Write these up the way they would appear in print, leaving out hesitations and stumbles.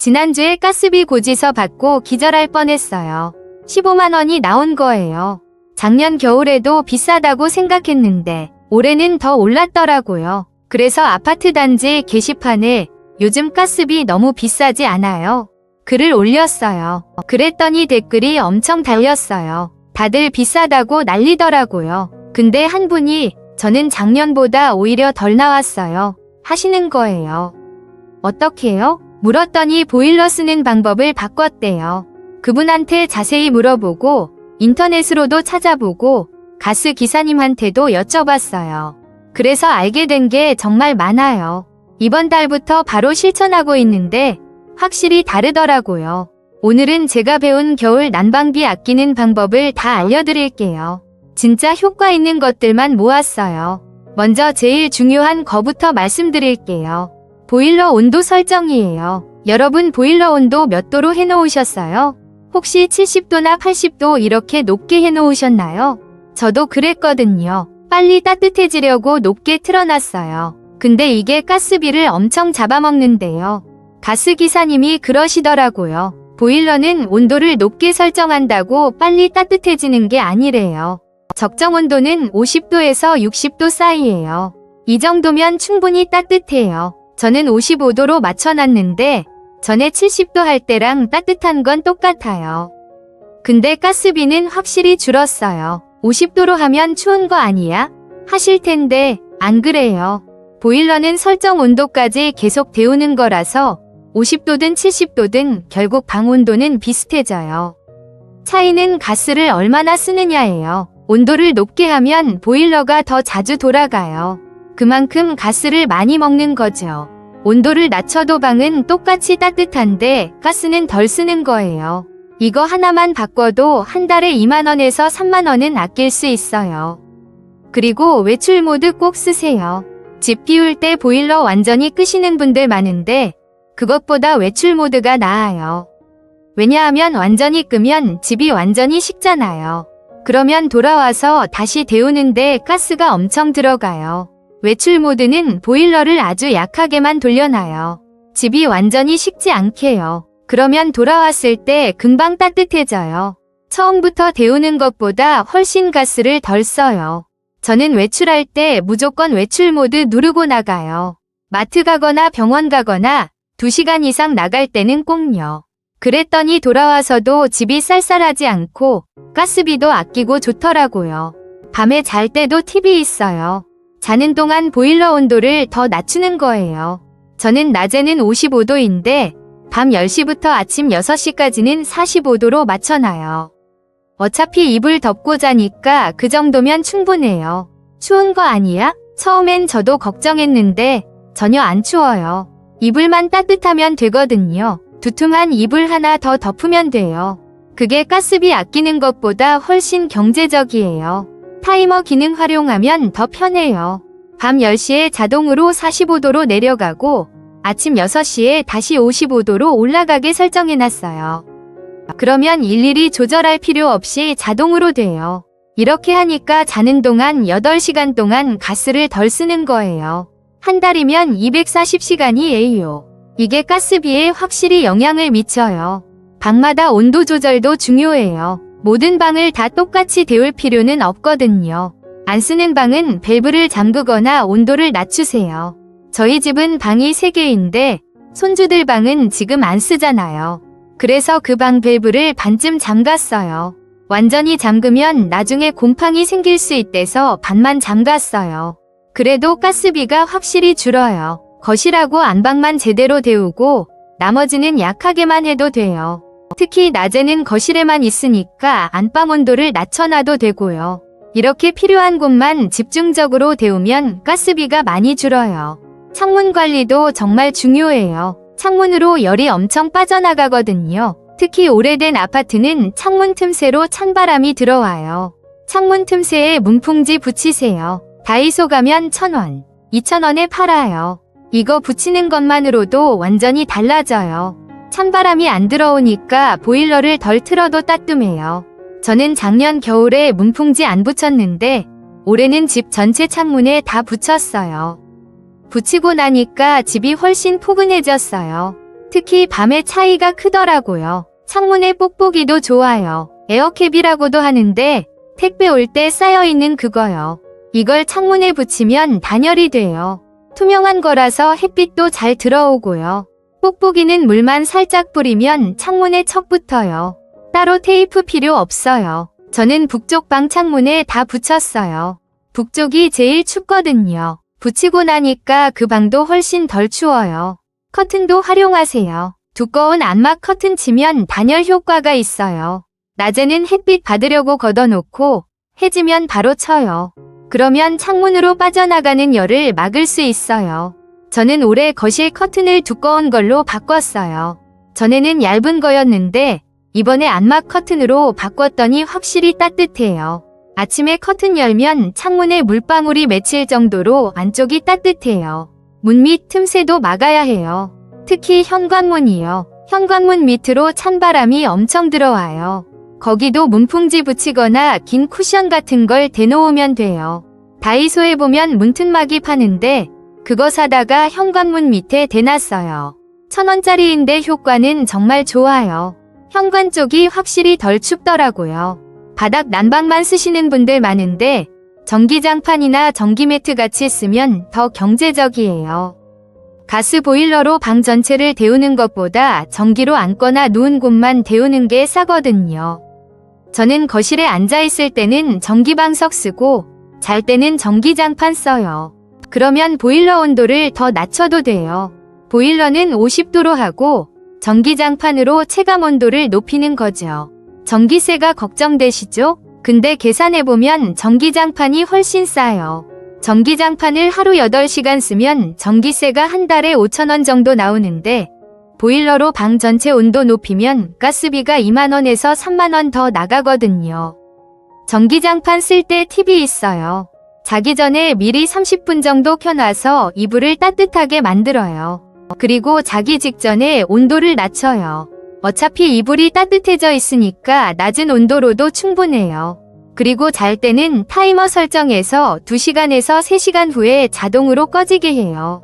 지난주에 가스비 고지서 받고 기절할 뻔했어요. 15만 원이 나온 거예요. 작년 겨울에도 비싸다고 생각했는데 올해는 더 올랐더라고요. 그래서 아파트 단지 게시판에 요즘 가스비 너무 비싸지 않아요? 글을 올렸어요. 그랬더니 댓글이 엄청 달렸어요. 다들 비싸다고 난리더라고요. 근데 한 분이 저는 작년보다 오히려 덜 나왔어요 하시는 거예요. 어떻게요? 물었더니 보일러 쓰는 방법을 바꿨대요. 그분한테 자세히 물어보고 인터넷으로도 찾아보고 가스 기사님한테도 여쭤봤어요. 그래서 알게 된 게 정말 많아요. 이번 달부터 바로 실천하고 있는데 확실히 다르더라고요. 오늘은 제가 배운 겨울 난방비 아끼는 방법을 다 알려드릴게요. 진짜 효과 있는 것들만 모았어요. 먼저 제일 중요한 거부터 말씀드릴게요. 보일러 온도 설정이에요. 여러분 보일러 온도 몇 도로 해놓으셨어요? 혹시 70도나 80도 이렇게 높게 해놓으셨나요? 저도 그랬거든요. 빨리 따뜻해지려고 높게 틀어놨어요. 근데 이게 가스비를 엄청 잡아먹는데요. 가스기사님이 그러시더라고요. 보일러는 온도를 높게 설정한다고 빨리 따뜻해지는 게 아니래요. 적정 온도는 50도에서 60도 사이예요. 이 정도면 충분히 따뜻해요. 저는 55도로 맞춰놨는데 전에 70도 할 때랑 따뜻한 건 똑같아요. 근데 가스비는 확실히 줄었어요. 50도로 하면 추운 거 아니야? 하실 텐데 안 그래요. 보일러는 설정 온도까지 계속 데우는 거라서 50도든 70도든 결국 방 온도는 비슷해져요. 차이는 가스를 얼마나 쓰느냐예요. 온도를 높게 하면 보일러가 더 자주 돌아가요. 그만큼 가스를 많이 먹는 거죠. 온도를 낮춰도 방은 똑같이 따뜻한데 가스는 덜 쓰는 거예요. 이거 하나만 바꿔도 한 달에 2만 원에서 3만 원은 아낄 수 있어요. 그리고 외출 모드 꼭 쓰세요. 집 비울 때 보일러 완전히 끄시는 분들 많은데 그것보다 외출 모드가 나아요. 왜냐하면 완전히 끄면 집이 완전히 식잖아요. 그러면 돌아와서 다시 데우는데 가스가 엄청 들어가요. 외출 모드는 보일러를 아주 약하게만 돌려놔요. 집이 완전히 식지 않게요. 그러면 돌아왔을 때 금방 따뜻해져요. 처음부터 데우는 것보다 훨씬 가스를 덜 써요. 저는 외출할 때 무조건 외출 모드 누르고 나가요. 마트 가거나 병원 가거나 2시간 이상 나갈 때는 꼭요. 그랬더니 돌아와서도 집이 쌀쌀하지 않고 가스비도 아끼고 좋더라고요. 밤에 잘 때도 팁이 있어요. 자는 동안 보일러 온도를 더 낮추는 거예요. 저는 낮에는 55도인데 밤 10시부터 아침 6시까지는 45도로 맞춰놔요. 어차피 이불 덮고 자니까 그 정도면 충분해요. 추운 거 아니야? 처음엔 저도 걱정했는데 전혀 안 추워요. 이불만 따뜻하면 되거든요. 두툼한 이불 하나 더 덮으면 돼요. 그게 가스비 아끼는 것보다 훨씬 경제적이에요. 타이머 기능 활용하면 더 편해요. 밤 10시에 자동으로 45도로 내려가고 아침 6시에 다시 55도로 올라가게 설정해놨어요. 그러면 일일이 조절할 필요 없이 자동으로 돼요. 이렇게 하니까 자는 동안 8시간 동안 가스를 덜 쓰는 거예요. 한 달이면 240시간이에요. 이게 가스비에 확실히 영향을 미쳐요. 방마다 온도 조절도 중요해요. 모든 방을 다 똑같이 데울 필요는 없거든요. 안 쓰는 방은 밸브를 잠그거나 온도를 낮추세요. 저희 집은 방이 3개인데 손주들 방은 지금 안 쓰잖아요. 그래서 그 방 밸브를 반쯤 잠갔어요. 완전히 잠그면 나중에 곰팡이 생길 수 있대서 반만 잠갔어요. 그래도 가스비가 확실히 줄어요. 거실하고 안방만 제대로 데우고 나머지는 약하게만 해도 돼요. 특히 낮에는 거실에만 있으니까 안방 온도를 낮춰놔도 되고요. 이렇게 필요한 곳만 집중적으로 데우면 가스비가 많이 줄어요. 창문 관리도 정말 중요해요. 창문으로 열이 엄청 빠져나가거든요. 특히 오래된 아파트는 창문 틈새로 찬바람이 들어와요. 창문 틈새에 문풍지 붙이세요. 다이소 가면 1,000원, 2,000원에 팔아요. 이거 붙이는 것만으로도 완전히 달라져요. 찬바람이 안 들어오니까 보일러를 덜 틀어도 따끔해요. 저는 작년 겨울에 문풍지 안 붙였는데 올해는 집 전체 창문에 다 붙였어요. 붙이고 나니까 집이 훨씬 포근해졌어요. 특히 밤에 차이가 크더라고요. 창문에 뽁뽁이도 좋아요. 에어캡이라고도 하는데 택배 올 때 쌓여있는 그거요. 이걸 창문에 붙이면 단열이 돼요. 투명한 거라서 햇빛도 잘 들어오고요. 뽁뽁이는 물만 살짝 뿌리면 창문에 척 붙어요. 따로 테이프 필요 없어요. 저는 북쪽 방 창문에 다 붙였어요. 북쪽이 제일 춥거든요. 붙이고 나니까 그 방도 훨씬 덜 추워요. 커튼도 활용하세요. 두꺼운 암막 커튼 치면 단열 효과가 있어요. 낮에는 햇빛 받으려고 걷어놓고 해지면 바로 쳐요. 그러면 창문으로 빠져나가는 열을 막을 수 있어요. 저는 올해 거실 커튼을 두꺼운 걸로 바꿨어요. 전에는 얇은 거였는데 이번에 암막 커튼으로 바꿨더니 확실히 따뜻해요. 아침에 커튼 열면 창문에 물방울이 맺힐 정도로 안쪽이 따뜻해요. 문 밑 틈새도 막아야 해요. 특히 현관문이요. 현관문 밑으로 찬바람이 엄청 들어와요. 거기도 문풍지 붙이거나 긴 쿠션 같은 걸 대놓으면 돼요. 다이소에 보면 문틈막이 파는데 그거 사다가 현관문 밑에 대놨어요. 1,000원짜리인데 효과는 정말 좋아요. 현관 쪽이 확실히 덜 춥더라고요. 바닥 난방만 쓰시는 분들 많은데 전기장판이나 전기매트 같이 쓰면 더 경제적이에요. 가스 보일러로 방 전체를 데우는 것보다 전기로 앉거나 누운 곳만 데우는 게 싸거든요. 저는 거실에 앉아있을 때는 전기방석 쓰고 잘 때는 전기장판 써요. 그러면 보일러 온도를 더 낮춰도 돼요. 보일러는 50도로 하고 전기장판으로 체감 온도를 높이는 거죠. 전기세가 걱정되시죠? 근데 계산해보면 전기장판이 훨씬 싸요. 전기장판을 하루 8시간 쓰면 전기세가 한 달에 5,000원 정도 나오는데 보일러로 방 전체 온도 높이면 가스비가 2만원에서 3만원 더 나가거든요. 전기장판 쓸 때 팁이 있어요. 자기 전에 미리 30분 정도 켜놔서 이불을 따뜻하게 만들어요. 그리고 자기 직전에 온도를 낮춰요. 어차피 이불이 따뜻해져 있으니까 낮은 온도로도 충분해요. 그리고 잘 때는 타이머 설정해서 2시간에서 3시간 후에 자동으로 꺼지게 해요.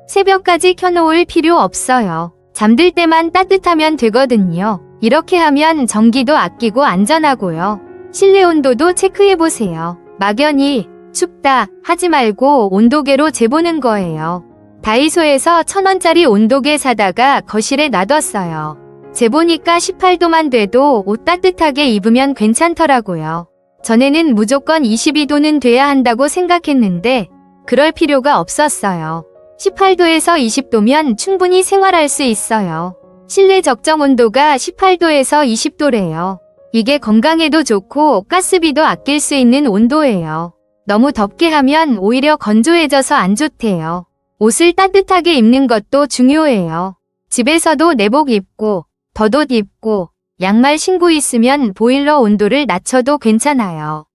새벽까지 켜놓을 필요 없어요. 잠들 때만 따뜻하면 되거든요. 이렇게 하면 전기도 아끼고 안전하고요. 실내 온도도 체크해보세요. 막연히 춥다 하지 말고 온도계로 재보는 거예요. 다이소에서 1,000원짜리 온도계 사다가 거실에 놔뒀어요. 재보니까 18도만 돼도 옷 따뜻하게 입으면 괜찮더라고요. 전에는 무조건 22도는 돼야 한다고 생각했는데 그럴 필요가 없었어요. 18도에서 20도면 충분히 생활할 수 있어요. 실내 적정 온도가 18도에서 20도래요. 이게 건강에도 좋고 가스비도 아낄 수 있는 온도예요. 너무 덥게 하면 오히려 건조해져서 안 좋대요. 옷을 따뜻하게 입는 것도 중요해요. 집에서도 내복 입고 덧옷 입고 양말 신고 있으면 보일러 온도를 낮춰도 괜찮아요.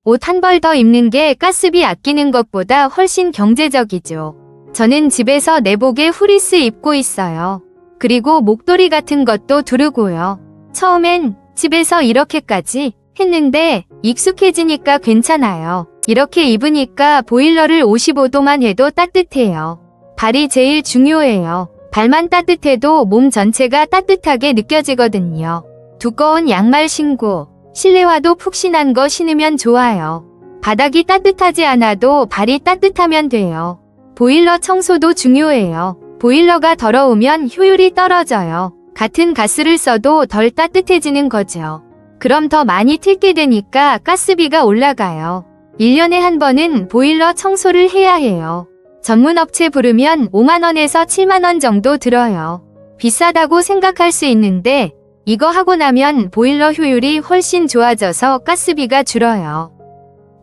옷 한 벌 더 입는 게 가스비 아끼는 것보다 훨씬 경제적이죠. 저는 집에서 내복에 후리스 입고 있어요. 그리고 목도리 같은 것도 두르고요. 처음엔 집에서 이렇게까지 했는데 익숙해지니까 괜찮아요. 이렇게 입으니까 보일러를 55도만 해도 따뜻해요. 발이 제일 중요해요. 발만 따뜻해도 몸 전체가 따뜻하게 느껴지거든요. 두꺼운 양말 신고 실내화도 푹신한 거 신으면 좋아요. 바닥이 따뜻하지 않아도 발이 따뜻하면 돼요. 보일러 청소도 중요해요. 보일러가 더러우면 효율이 떨어져요. 같은 가스를 써도 덜 따뜻해지는 거죠. 그럼 더 많이 틀게 되니까 가스비가 올라가요. 1년에 한 번은 보일러 청소를 해야 해요. 전문 업체 부르면 5만원에서 7만원 정도 들어요. 비싸다고 생각할 수 있는데 이거 하고 나면 보일러 효율이 훨씬 좋아져서 가스비가 줄어요.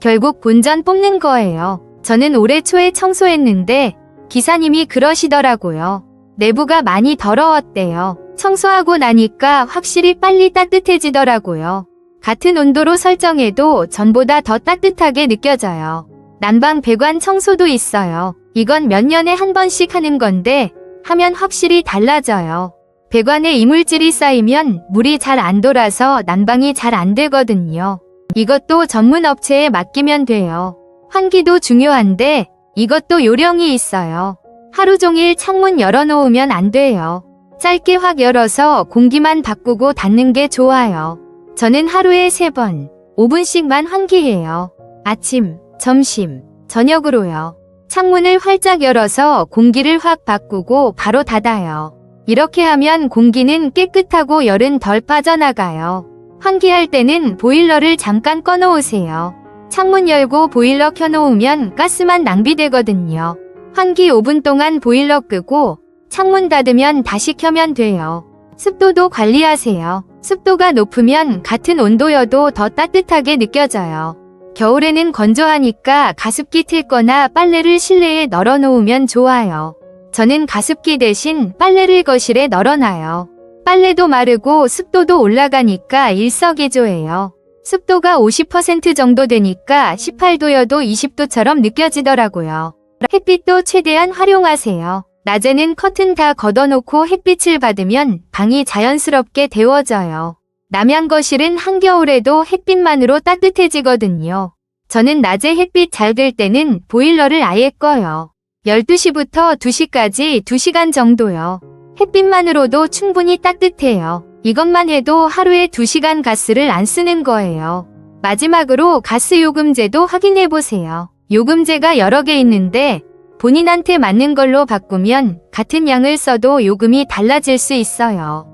결국 본전 뽑는 거예요. 저는 올해 초에 청소했는데 기사님이 그러시더라고요. 내부가 많이 더러웠대요. 청소하고 나니까 확실히 빨리 따뜻해지더라고요. 같은 온도로 설정해도 전보다 더 따뜻하게 느껴져요. 난방 배관 청소도 있어요. 이건 몇 년에 한 번씩 하는 건데 하면 확실히 달라져요. 배관에 이물질이 쌓이면 물이 잘 안 돌아서 난방이 잘 안 되거든요. 이것도 전문 업체에 맡기면 돼요. 환기도 중요한데 이것도 요령이 있어요. 하루 종일 창문 열어놓으면 안 돼요. 짧게 확 열어서 공기만 바꾸고 닫는 게 좋아요. 저는 하루에 3번, 5분씩만 환기해요. 아침, 점심, 저녁으로요. 창문을 활짝 열어서 공기를 확 바꾸고 바로 닫아요. 이렇게 하면 공기는 깨끗하고 열은 덜 빠져나가요. 환기할 때는 보일러를 잠깐 꺼놓으세요. 창문 열고 보일러 켜놓으면 가스만 낭비되거든요. 환기 5분 동안 보일러 끄고 창문 닫으면 다시 켜면 돼요. 습도도 관리하세요. 습도가 높으면 같은 온도여도 더 따뜻하게 느껴져요. 겨울에는 건조하니까 가습기 틀거나 빨래를 실내에 널어놓으면 좋아요. 저는 가습기 대신 빨래를 거실에 널어놔요. 빨래도 마르고 습도도 올라가니까 일석이조예요. 습도가 50% 정도 되니까 18도여도 20도처럼 느껴지더라고요. 햇빛도 최대한 활용하세요. 낮에는 커튼 다 걷어놓고 햇빛을 받으면 방이 자연스럽게 데워져요. 남양 거실은 한겨울에도 햇빛만으로 따뜻해지거든요. 저는 낮에 햇빛 잘 들 때는 보일러를 아예 꺼요. 12시부터 2시까지 2시간 정도요. 햇빛만으로도 충분히 따뜻해요. 이것만 해도 하루에 2시간 가스를 안 쓰는 거예요. 마지막으로 가스 요금제도 확인해 보세요. 요금제가 여러 개 있는데 본인한테 맞는 걸로 바꾸면 같은 양을 써도 요금이 달라질 수 있어요.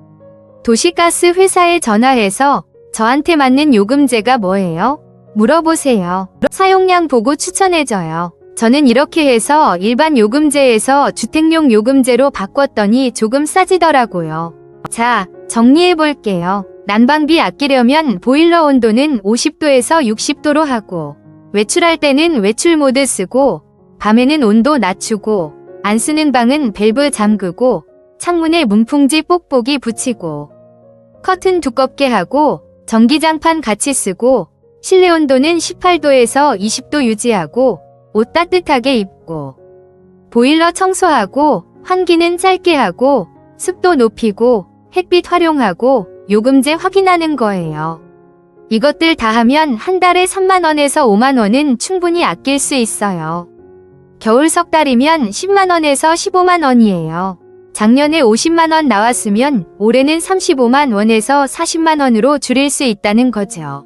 도시가스 회사에 전화해서 저한테 맞는 요금제가 뭐예요? 물어보세요. 사용량 보고 추천해줘요. 저는 이렇게 해서 일반 요금제에서 주택용 요금제로 바꿨더니 조금 싸지더라고요. 자, 정리해 볼게요. 난방비 아끼려면 보일러 온도는 50도에서 60도로 하고, 외출할 때는 외출 모드 쓰고, 밤에는 온도 낮추고, 안 쓰는 방은 밸브 잠그고, 창문에 문풍지 뽁뽁이 붙이고, 커튼 두껍게 하고, 전기장판 같이 쓰고, 실내 온도는 18도에서 20도 유지하고, 옷 따뜻하게 입고, 보일러 청소하고, 환기는 짧게 하고, 습도 높이고, 햇빛 활용하고, 요금제 확인하는 거예요. 이것들 다 하면 한 달에 3만원에서 5만원은 충분히 아낄 수 있어요. 겨울 석 달이면 10만원에서 15만원이에요. 작년에 50만원 나왔으면 올해는 35만원에서 40만원으로 줄일 수 있다는 거죠.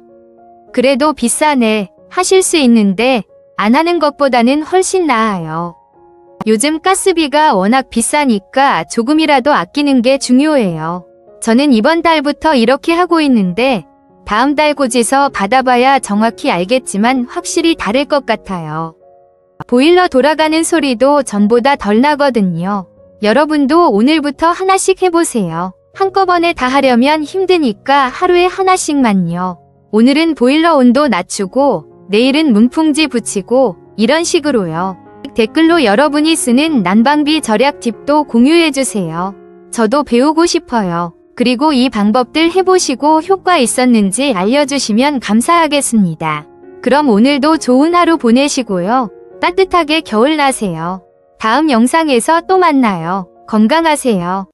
그래도 비싸네 하실 수 있는데 안 하는 것보다는 훨씬 나아요. 요즘 가스비가 워낙 비싸니까 조금이라도 아끼는 게 중요해요. 저는 이번 달부터 이렇게 하고 있는데 다음 달 고지서 받아봐야 정확히 알겠지만 확실히 다를 것 같아요. 보일러 돌아가는 소리도 전보다 덜 나거든요. 여러분도 오늘부터 하나씩 해보세요. 한꺼번에 다 하려면 힘드니까 하루에 하나씩만요. 오늘은 보일러 온도 낮추고 내일은 문풍지 붙이고 이런 식으로요. 댓글로 여러분이 쓰는 난방비 절약 팁도 공유해주세요. 저도 배우고 싶어요. 그리고 이 방법들 해보시고 효과 있었는지 알려주시면 감사하겠습니다. 그럼 오늘도 좋은 하루 보내시고요. 따뜻하게 겨울 나세요. 다음 영상에서 또 만나요. 건강하세요.